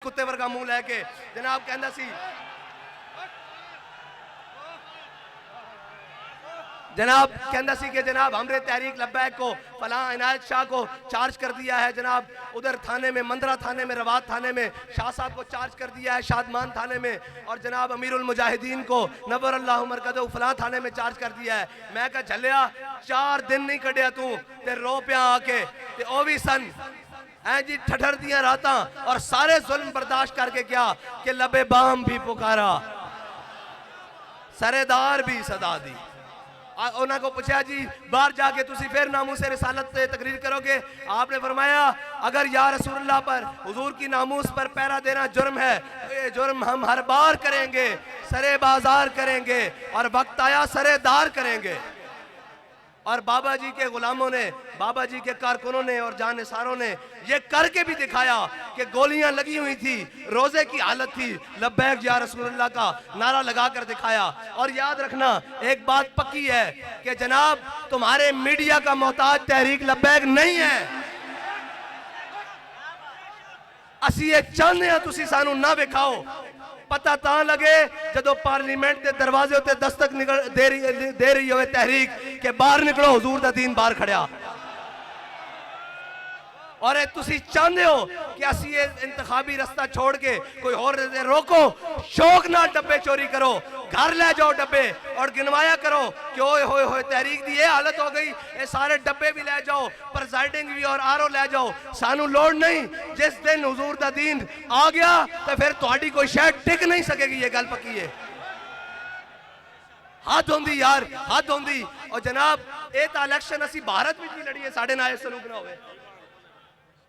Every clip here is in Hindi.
कुत्ते वर्गा मुंह लैके जनाब कहता सी जनाब कहता सी कि जनाब हमरे तहरीक लब्बैक को फलां इनायत शाह को चार्ज कर दिया है, जनाब उधर थाने में मंदरा थाने में रवात थाने में शाह साहब को चार्ज कर दिया है, शादमान थाने में, और जनाब अमीरुल मुजाहिदीन को नवर अल्लाह मरकदहू फलां थाने में चार्ज कर दिया है। मैं कहा झलिया 4 दिन नहीं कढ़िया तू ते रो पिया आके ते ओ भी सन ऐ जी ठठर दिया रातां और सारे जुल्म बर्दाश्त करके क्या कि लबे बाम भी पुकारा सरेदार भी सदा दी। उन्होंने को पूछा जी बाहर जाके तुसी फिर नामूस रिसालत से तकरीर करोगे? आपने फरमाया अगर या रसूलुल्लाह पर हुजूर की नामूस पर पहरा देना जुर्म है तो ये जुर्म हम हर बार करेंगे, सरे बाजार करेंगे और वक्त आया सरेदार करेंगे। और बाबा जी के गुलामों ने, बाबा जी के कारकुनों ने और जानिसारों ने ये करके भी दिखाया कि गोलियां लगी हुई थी, रोजे की हालत थी, लब्बैक या रसूलुल्लाह का नारा लगा कर दिखाया। और याद रखना एक बात पक्की है कि जनाब तुम्हारे मीडिया का मोहताज तहरीक लब्बैक नहीं है। असी ये चाहते हैं तुसी सानू ना विखाओ, पता ता लगे जदों पार्लीमेंट के दरवाजे उत्ते दस्तक दे रही हो तहरीक के बाहर निकलो हुजूर दा दीन बाहर खड़िया। और तुसी चाहते हो कि असी ये इंतखाबी रास्ता छोड़ के कोई और रोको, शौक ना डब्बे चोरी करो, घर ले जाओ डब्बे और गिनवाया करो कि ओए होए होए तहरीक दी ये हालत हो गई, ये सारे डब्बे भी ले जाओ, प्रेसिडिंग भी और आरओ ले जाओ, सानू लोड़ नहीं। जिस दिन हुजूर दा दीन आ गया तो फिर तुहाडी कोई शायद टिक नहीं सकेगी, ये गल पक्की है। हाथ होंदी यार, हाथ होंदी। और जनाब ये तो इलेक्शन असी भारत में भी लड़िए, साढ़े नाल सलूक ना होवे।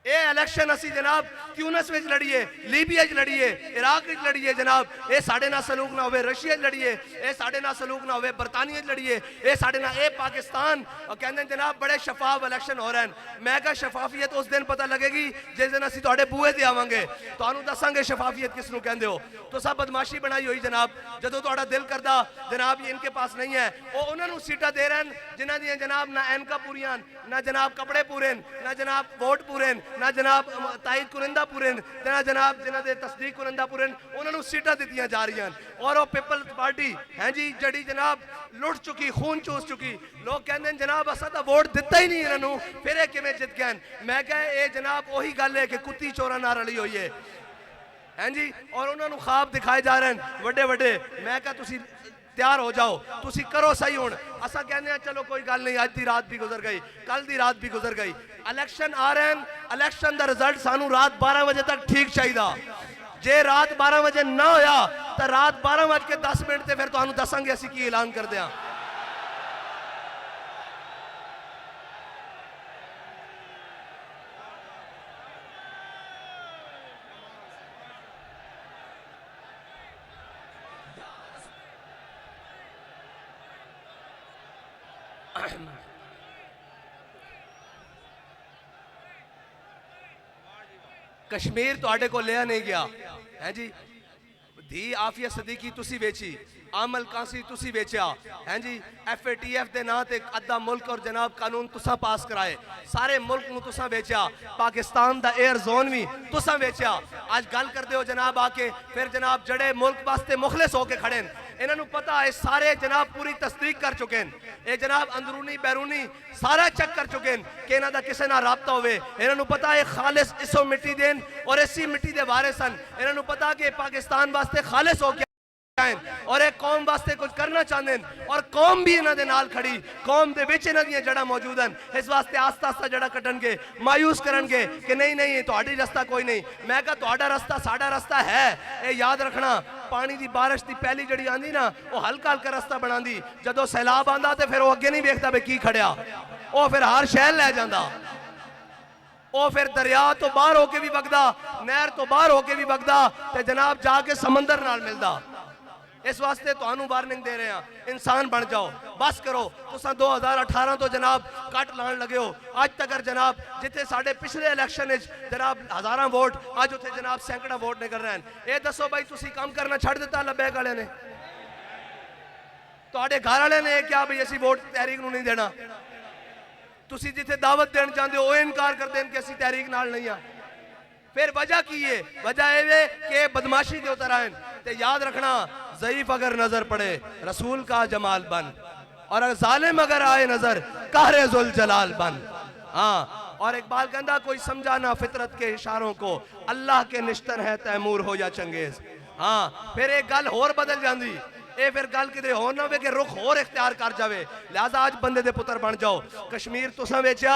ये इलेक्शन असी जनाब ट्यूनिस में लड़िए, लीबिया लड़िए, इराक में लड़िए, जनाब ये साढ़े ना सलूक ना होवे। रशिया लड़िए, ये साढ़े ना सलूक ना होवे। बरतानिया लड़िए, ये साढ़े ना। ये पाकिस्तान और कहते हैं जनाब बड़े शफाफ इलेक्शन हो रहे हैं। मैं कहा शफाफियत उस दिन पता लगेगी जिस दिन असी तुहाडे बूहे ते आवांगे, तुहानू दसांगे शफाफियत किसनू कहंदे हो। तो सब बदमाशी बनाई हुई जनाब, जदों तुहाडा दिल करदा जनाब ये इनके पास नहीं है, वो उन्होंने सीटा दे रहे हैं जिन्हां दी जनाब ना एनका पूरियां, ना जनाब कपड़े पूरे, ना जनाब वोट पूरे, ना जनाब तायद कुरिंदा पूरे, ना जनाब जिन्हां दे तस्दीक कुरिंदा पूरे, उन्होंने सीटां दित्तियां जा रही हैं। और वो पीपल्स पार्टी है जी जड़ी जनाब लुट चुकी, खून चूस चुकी। लोग कहते हैं जनाब असा तो वोट दिता ही नहीं इन्होंने, फिर किवें जित गए। मैं कहा ये जनाब वही गल है कि कुत्ती चोरा नाल रली हुई है हैं जी। और उन्होंने ख्वाब दिखाए जा रहे हैं वड्डे वड्डे। मैं कहा तुसी तैयार हो जाओ, तुसी करो सही। हुण असा कहने हैं चलो कोई गल नहीं, अज दी रात भी गुजर गई, कल दी रात भी गुजर गई। इलेक्शन आ रहे हैं, इलेक्शन दा रिजल्ट सानू रात 12 बजे तक ठीक चाहिए। जे रात 12 बजे ना होया तो रात 12:10 ते फिर तुहानू दसांगे असी की ऐलान कर दिया। कश्मीर तुहाडे को लिया नहीं गया है जी। धी आफिया सदीकी तुसी बेची, आमल कासी तुसी बेचा है जी। FATF के नां ते अद्धा मुल्क और जनाब कानून तुसा पास कराए, सारे मुल्क नूं तुसा बेचा, पाकिस्तान दा एयर जोन भी तुसा बेचा। आज गल करदे हो जनाब आके फिर जनाब जड़े मुल्क वास्ते मुखलिस होके खड़े हैं, इन्होंने पता है सारे जनाब पूरी तस्दीक कर चुके हैं, ये जनाब अंदरूनी बैरूनी सारा चेक कर चुके हैं कि इन्हों का किसी ना राबता होवे। इन्होंने पता है खालिस इसो मिट्टी देन और इसी मिट्टी के वारिस सन। इन्होंने पता कि पाकिस्तान वास्ते खालिस हो और एक कौम वास्ते कुछ करना चाहते हैं और कौम भी इन्हों के नाल खड़ी, कौम के विच इन्हां दीयां जड़ां मौजूद हैं। इस वास्ते आस्ता आस्ता जड़ा कटणगे, मायूस करनगे कि नहीं नहीं तुहाडी रास्ता कोई नहीं। मैं कहा तुहाडा रास्ता साडा रास्ता है, ये याद रखना। पानी की बारिश की पहली जड़ी आंदी ना वो हल्का हल्का रास्ता बनांदी, जदों सैलाब आंदा तो फिर वो अगे नहीं वेखदा भी की खड़िया, वो फिर हर शहर लै जांदा, वो फिर दरिया तो बाहर होके भी वगदा, नहर तो बाहर होके भी वगदा ते जनाब जाके समंदर नाल मिलदा। इस वास्ते तुहानू वार्निंग दे रहे हैं, इंसान बन जाओ, बस करो। तुसा 2018 तो जनाब कट लान लगे हो, अज तक जनाब जिथे साढ़े पिछले इलेक्शन जनाब 1000 वोट, अज उत्थे जनाब सैकड़ा वोट निकल रहे हैं। ये दसो भाई तुसी काम करना छड़ दिता लब्बैक वाले ने? तुहाडे घर वाले ने क्या भाई असी वोट तहरीक नूं नहीं देना? तुसी जिथे दावत देन चाहते हो वो इनकार करते हैं कि असी तहरीक नाल नहीं आ। फिर वजह की है, वजह ये कि बदमाशी के उतर आए। ते याद रखना, ज़ईफ अगर नजर पड़े रसूल का जमाल बन, और अगर जालिम अगर आए नजर कहरे जुल जलाल बन। हाँ, और इकबाल कहता कोई समझा ना फितरत के इशारों को, अल्लाह के निश्तर है तैमूर हो या चंगेज। हाँ, फिर एक गल होर बदल जाती, ये फिर गल किते होर ना हो कि रुख होर इख्तियार कर जावे। लिहाजा आज बंदे दे पुत्र बन जाओ। कश्मीर तुसा वेचा,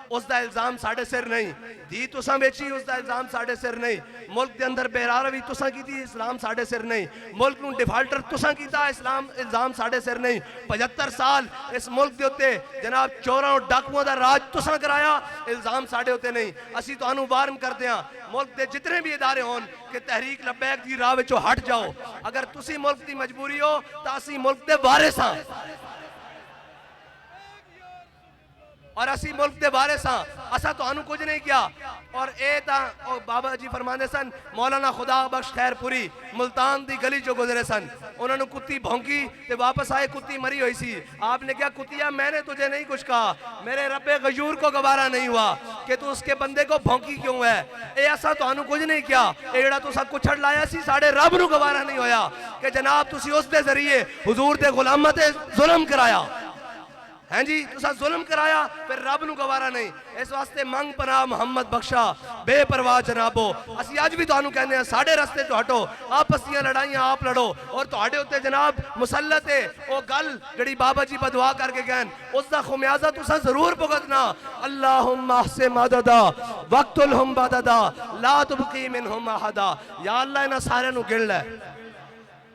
उसका इल्जाम साढ़े सिर नहीं। धी तुसा वेची, उसका इल्जाम साढ़े सिर नहीं। मुल्क के अंदर बेरारवी तुसा की थी, इस्लाम साढ़े सिर नहीं। मुल्क नूं डिफाल्टर तुसा कीता, इस्लाम इल्जाम साढ़े सिर नहीं। 75 साल इस मुल्क के उत्ते जनाब चोरां और डाकुआं दा राज तुसा कराया, इल्जाम साढ़े उत्ते नहीं। असी तुहानूं वार्न करते हैं, मुल्क के जितने भी इदारे होन कि तहरीक लब्बैक की राह विचों हट जाओ। अगर तुसी मुल्क की मजबूरी हो तो असी मुल्क के वारिस हां, और असी मुल्क के वारिस हां। असा तुहानू कुछ नहीं किया। और ए ता बाबा जी फरमाते सन, मौलाना खुदा बख्श खैरपुरी मुल्तान दी गली जो गुजरे सन, उन्होंने कुत्ती भौंकी ते वापस आए, कुत्ती मरी हुई सी। आपने क्या कुत्तिया, मैंने तुझे नहीं कुछ कहा, मेरे रब्बे गयूर को गवारा नहीं हुआ कि तू उसके बंदे को भौंकी क्यों है। ए असा तुहानू कुछ नहीं किया, ए जेड़ा तुसा कुछड़ लाया सी साडे रब नू गवारा नहीं होया कि जनाब तुसी उस दे जरिए हुजूर दे गुलामां ते जुल्म कराया। हैं जी, तुसा जुल्म कराया, फिर रब नू गवारा नहीं। इस वास्ते मंग पना मोहम्मद बख्शा बेपरवाह जनाबो। असी अज भी तुहानू कहने हैं, साढ़े रस्ते चो हटो, आपस दियां लड़ाइयां आप लड़ो, और तुहाडे उत्ते जनाब मुसल्लत है वो गल जड़ी बाबा जी बदुआ करके गए, उसका खुमियाजा तुसा जरूर भुगतना। अल्लाहुम्मा से मददा वक्तुलहुम बददा ला तुबकी मिनहुम अहदा। या अल्लाह इन्हां सारियां नू गिण लै।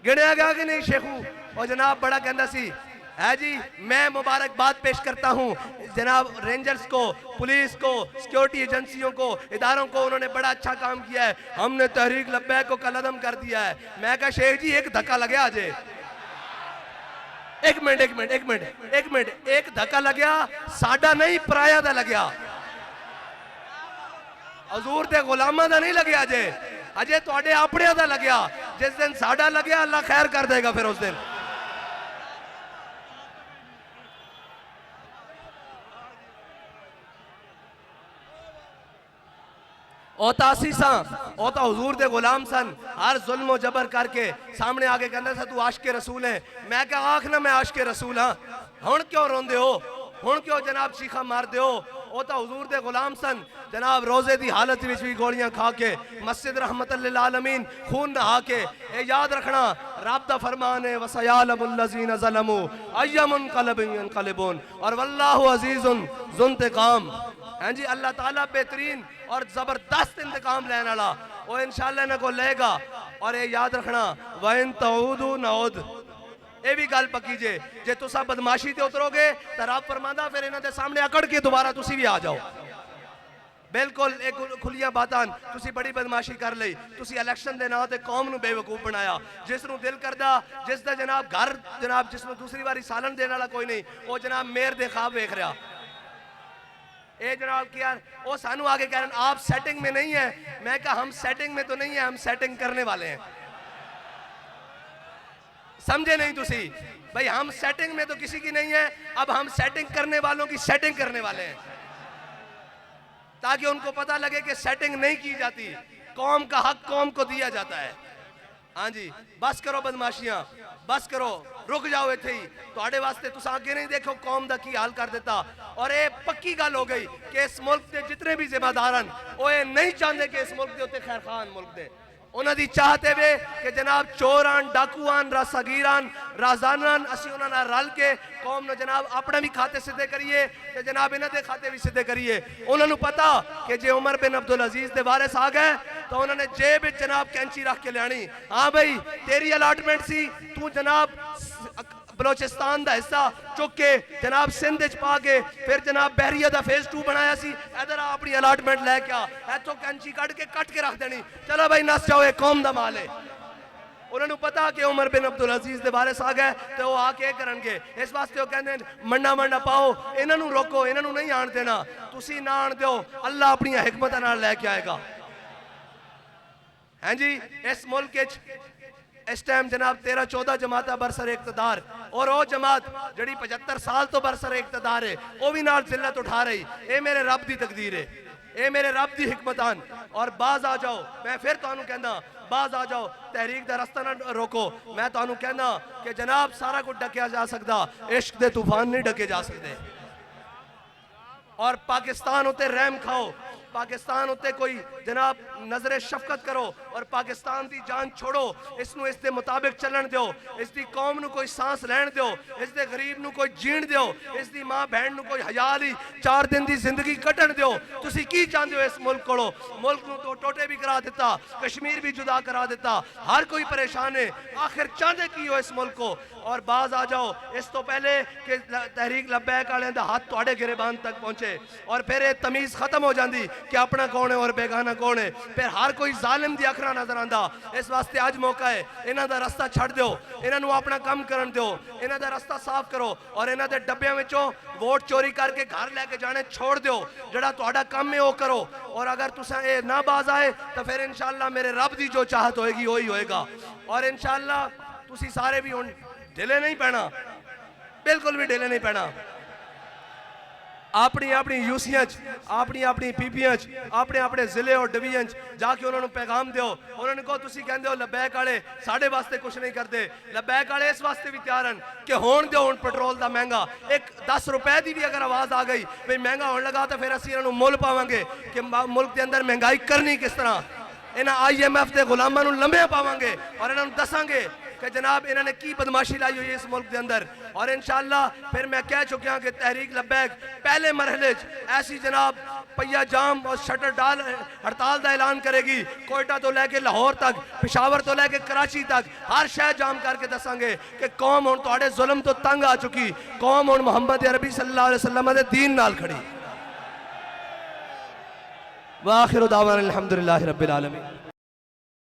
गिणिया गया कि नहीं शेखू? और जनाब बड़ा कहंदा सी है जी, मैं मुबारकबाद पेश करता हूँ जनाब रेंजर्स को, पुलिस को, सिक्योरिटी एजेंसियों को, इदारों को, उन्होंने बड़ा अच्छा काम किया है। हमने तहरीक लब्बैक को कलअदम कर दिया है। मैं कहा शेख जी एक धक्का लगे आज, एक मिनट, एक धक्का लग्या साडा नहीं पराया दा लग्या, हजूर दे गुलामां दा नहीं लग्या अजे, अजे तुहाडे अपने दा लग्या। जिस दिन साडा लग्या अल्लाह खैर कर देगा फिर उस दिन। ओतासी सा ओता हुजूर दे गुलाम सन, हर जुल्म और जबर करके सामने आके कहंदा सा तू आशिक रसूल है। मैं क्या आख ना मैं आशिक रसूल हाँ, हुण क्यों रोंदे हो, हुण क्यों जनाब चीखा मारदे हो। ओता हुजूर दे गुलाम सन, जनाब रोजे दी हालत विच भी गोलियां खा के, मस्जिद रहमतल लिल आलमीन खून नहा के। ए याद रखना, रब दा फरमान है वसयालमुल लज़ीना ज़लमू अय्यमुन क़लबिन यनक़लिबून, और वल्लाहु अज़ीज़ुन ज़ुंतिक़ाम। हैं जी, अल्लाह ताला बेहतरीन और जबरदस्त इंतकाम लेने वाला, वो इंशाअल्लाह इन्हां को लेगा। और ये याद रखना, वइन तऊदू नऊद, ये भी गल पक्की जे तुसा बदमाशी ते उतरोगे तो रब फरमांदा फिर इन्हां दे सामने अकड़ के दोबारा तुसी भी आ जाओ। बिल्कुल एक खुलियां बातां, तुसी बड़ी बदमाशी कर ली, तुसी इलेक्शन दे नां ते कौम नू बेवकूफ बनाया। जिस नू दिल करदा, जिस दा जनाब घर जनाब जिस नू दूसरी बारी सालन देने वाला कोई नहीं, वो जनाब मेयर दे ख्वाब वेख रहा। ए जनाब क्या वो सानू आगे कह रहे हैं आप सेटिंग में नहीं है। मैं कहा हम सेटिंग में तो नहीं है, हम सेटिंग करने वाले हैं। समझे नहीं तुसी भाई, हम सेटिंग में तो किसी की नहीं है, अब हम सेटिंग करने वालों की सेटिंग करने वाले हैं, ताकि उनको पता लगे कि सेटिंग नहीं की जाती, कौम का हक कौम को दिया जाता है। हाँ जी, बस करो बदमाशियां, बस करो, रुक जाओ इत्थे ही। तुहाडे वास्ते तुस आगे नहीं देखो कौम दा की हाल कर देता। और ये पक्की गल हो गई कि इस मुल्क के जितने भी जिम्मेदार हैं वो ये नहीं चाहते कि इस मुल्क के उत्ते खैर खान मुल्क दे। उन्हां दी चाहते वे कि जनाब चोरान, डाकुआन, रासगीरान, राजानान असी उन्हां नाल रल के कौम ने जनाब अपने भी खाते सीधे करिए ते जनाब इन्हां दे खाते भी सीधे करिए। उन्होंने पता कि जे उमर बिन अब्दुल अजीज दे वारिस आ गए तो उन्होंने जेब विच जनाब कैंची रख के लियानी। हाँ भाई तेरी अलाटमेंट सी, तू जनाब बलोचिस्तान का हिस्सा चुक के जनाब सिंध च पा के फिर जनाब बहरिया का फेज 2 बनाया सी, इधर अपनी अलाटमेंट लैके आ, इतों कैंची कट के रख देनी, चलो भाई नस जाओ, ये कौम का माल है। उन्होंने पता कि उमर बिन अब्दुल अजीज के वारिस आ गए तो वो आके करनगे। इस वास्ते वो कहते हैं मंडा पाओ, इन्हों रोको, इन्हों नहीं आन देना, तुसी ना आन दो, अल्लाह अपनी हिकमत नाल लैके आएगा। हैं जी, इस मुल्क इस टाइम जनाब 13-14 जमात बरसर इकतदार, और वो जमात जड़ी 75 साल तो बरसर इकतदार है वो भी नाल जिल्लत उठा रही। ये मेरे रब की तकदीर है, ये मेरे रब दी हिकमतान। और बाज आ जाओ, मैं फिर तुहानू कहना बाज आ जाओ, तहरीक दा रस्ता ना रोको। मैं तुहानू कहना कि जनाब सारा कुछ ढकिया जा सकता, इश्क दे तूफान नहीं ढके जा सकते। और पाकिस्तान उत्ते रहम खाओ, पाकिस्तान उत्ते कोई जनाब नजरे शफकत करो और पाकिस्तान की जान छोड़ो। इसनू इसके मुताबिक चलन दो, इसकी कौम नू कोई सांस लैन दो, इसके गरीब नू कोई जीण दो, इसकी माँ बहन नू कोई हज़ार ही 4 दिन की जिंदगी कटन दो। तुसी की चाहते हो इस मुल्क को? मुल्क नू तो टोटे भी करा दिता, कश्मीर भी जुदा करा दिता, हर कोई परेशान है। आखिर चाहते की हो इस मुल्क को? और बाज आ जाओ इस तो पहले कि तहरीक लब्बैक वाले दा हाथ तुहाडे गिरेबान तक पहुंचे। और फिर ये तमीज़ खत्म हो जाती कि अपना कौन है और बेगाना कौन है। फिर हर कोई जालिम दी अखरा नजर आंदा। इस वास्ते अज मौका है, इन्हां दा रास्ता छड़ दो, इन्हां नू अपना काम करन दो, इन्हां दा रास्ता साफ करो और इन्हां दे डब्बियां विचों वोट चोरी करके घर लैके जाने छोड़ दो। जिहड़ा तुहाडा काम है वो करो। और अगर तुसां ये ना बाज आए तो फिर इंशाअल्लाह मेरे रब दी जो चाहत होएगी वही होएगा। और इंशाअल्लाह तुसी सारे भी हुण ढिले नहीं पैना, बिल्कुल भी ढिले नहीं पैना। अपनी अपनी यूसियां अपनी अपनी पीपियां अपने अपने जिले और डिवीजन जाके उन्होंने पैगाम दो। उन्होंने कहो तुसी कहंदे हो लबैक वाले साढ़े वास्ते कुछ नहीं करते, लबैक वाले इस वास्ते भी तैयार हैं कि होण दो। हुण पेट्रोल दा महंगा, एक 10 रुपए की भी अगर आवाज़ आ गई भाई महंगा होने लगा तो फिर असीं इन्हां नूं मुल पावांगे कि मुल्क के अंदर महंगाई करनी किस तरह। इन्हां IMF के गुलामां नूं लम्हे पावांगे और इन्हां नूं दसांगे कि जनाब इन्होंने की बदमाशी लाई हुई है इस मुल्क के अंदर। और इंशाअल्लाह फिर मैं कह चुका कि तहरीक लब्बैक पहले मरहले ऐसी जनाब पहिया जाम और शटर डाल हड़ताल का ऐलान करेगी। कोयटा तो लैके लाहौर तक, पेशावर तो लैके कराची तक हर शहर जाम करके दसांगे कि कौम हुण तुहाडे जुल्म तो तंग आ चुकी, कौम हुण मुहम्मद अरबी सल्लल्लाहु अलैहि वसल्लम दे दीन नाल खड़ी। वाखिर दावाना अल्हम्दुलिल्लाहि रब्बिल आलमीन।